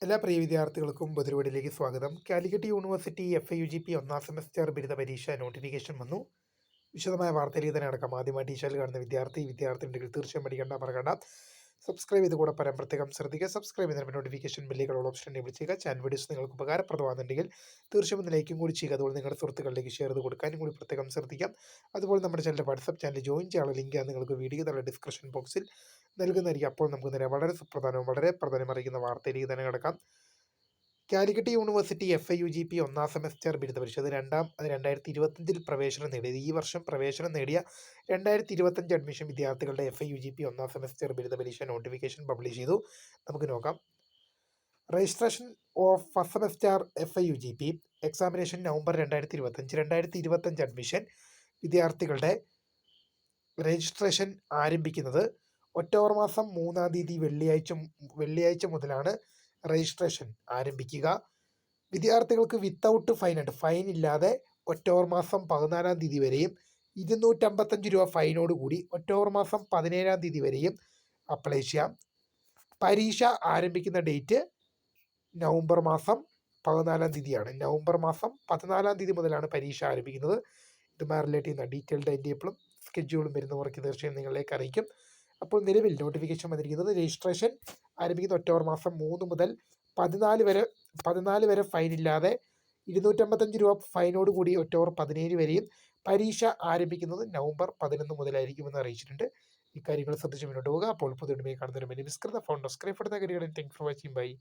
എല്ലാ പ്രിയ വിദ്യാർത്ഥികൾക്കും പൊതുപടിയിലേക്ക് സ്വാഗതം. കാലിക്കറ്റ് യൂണിവേഴ്സിറ്റി FIUGP ഒന്നാം സെമസ്റ്റർ ബിരുദ പരീക്ഷ നോട്ടിഫിക്കേഷൻ വന്നു. വിശദമായ വാർത്തയിലേക്ക് തന്നെ അടക്കം. ആദ്യമായി ടീച്ചറിൽ കാണുന്ന വിദ്യാർത്ഥി ഉണ്ടെങ്കിൽ തീർച്ചയായും പഠിക്കേണ്ട മറക്കണ്ട. സബ്സ്ക്രൈബ് ചെയ്ത് കൂടെ പറയാൻ പ്രത്യേകം ശ്രദ്ധിക്കുക. സബ്സ്ക്രൈബ് ചെയ്യുന്നതിന് നോട്ടിഫിക്കേഷൻ ബില്ലുകൾ ഓപ്ഷൻ എനേബിൾ ചെയ്യുക. ചാനൽ വീഡിയോസ് നിങ്ങൾക്ക് ഉപകാരപ്രദമാകുന്നുണ്ടെങ്കിൽ തീർച്ചയായും ഒന്ന് ലൈക്കും കൂടി ചെയ്യുക. അതുപോലെ നിങ്ങളുടെ സുഹൃത്തുക്കളിലേക്ക് ഷെയർ ചെയ്ത് കൊടുക്കാനും കൂടി പ്രത്യേകം ശ്രദ്ധിക്കാം. അതുപോലെ നമ്മുടെ ചാനൽ വാട്സ്ആപ്പ് ചാനൽ ജോയിൻ ചെയ്യാനുള്ള ലിങ്ക് നിങ്ങൾക്ക് വീഡിയോ തന്നെ ഡിസ്ക്രിപ്ഷൻ ബോക്സിൽ നൽകുന്നതായിരിക്കും. അപ്പോൾ നമുക്ക് നേരെ വളരെ സുപ്രധാനവും വളരെ പ്രധാനം അറിയിക്കുന്ന വാർത്തയിലേക്ക് തന്നെ കിടക്കാം. കാലിക്കറ്റ് യൂണിവേഴ്സിറ്റി FIUGP ഒന്നാം സെമസ്റ്റർ ബിരുദ പരീക്ഷ അത് 2025 പ്രവേശനം നേടിയത്. ഈ വർഷം പ്രവേശനം നേടിയ 2025 അഡ്മിഷൻ വിദ്യാർത്ഥികളുടെ FIUGP ഒന്നാം സെമസ്റ്റർ ബിരുദ പരീക്ഷ നോട്ടിഫിക്കേഷൻ പബ്ലിഷ് ചെയ്തു. നമുക്ക് നോക്കാം. Registration of first semester FIUGP examination November 2025 admission വിദ്യാർത്ഥികളുടെ രജിസ്ട്രേഷൻ ആരംഭിക്കുന്നത് ഒക്ടോബർ മാസം 3-ാം തീയതി വെള്ളിയാഴ്ച മുതലാണ് രജിസ്ട്രേഷൻ ആരംഭിക്കുക. വിദ്യാർത്ഥികൾക്ക് വിത്തൗട്ട് ഫൈൻ ഇല്ലാതെ ഒക്ടോബർ മാസം 14-ാം തീയതി വരെയും 255 രൂപ ഫൈനോട് കൂടി ഒക്ടോബർ മാസം 17-ാം തീയതി വരെയും അപ്ലൈ ചെയ്യാം. പരീക്ഷ ആരംഭിക്കുന്ന ഡേറ്റ് നവംബർ മാസം 14-ാം തീയതിയാണ്. നവംബർ മാസം 14-ാം തീയതി മുതലാണ് പരീക്ഷ ആരംഭിക്കുന്നത്. ഇതുമായി റിലേറ്റ് ചെയ്യുന്ന ഡീറ്റെയിൽഡ് ടൈം ടേബിളും സ്കെഡ്യൂളും വരുന്നവർക്ക് തീർച്ചയായും നിങ്ങളിലേക്ക് അറിയിക്കും. അപ്പോൾ നിലവിൽ നോട്ടിഫിക്കേഷൻ വന്നിരിക്കുന്നത് രജിസ്ട്രേഷൻ ആരംഭിക്കുന്ന ഒക്ടോബർ മാസം 3 മുതൽ 14 വരെ ഫൈൻ ഇല്ലാതെ 255 രൂപ ഫൈനോട് കൂടി ഒക്ടോബർ 17 വരെയും പരീക്ഷ ആരംഭിക്കുന്നത് നവംബർ 11 മുതലായിരിക്കുമെന്ന് അറിയിച്ചിട്ടുണ്ട്. ഇക്കാര്യങ്ങൾ ശ്രദ്ധിച്ച് മുന്നോട്ട് പോകുക. അപ്പോൾ പുതിയ കാണുന്നതിന് മിസ്കൃത ഫോൺ subscribe thank for watching. By.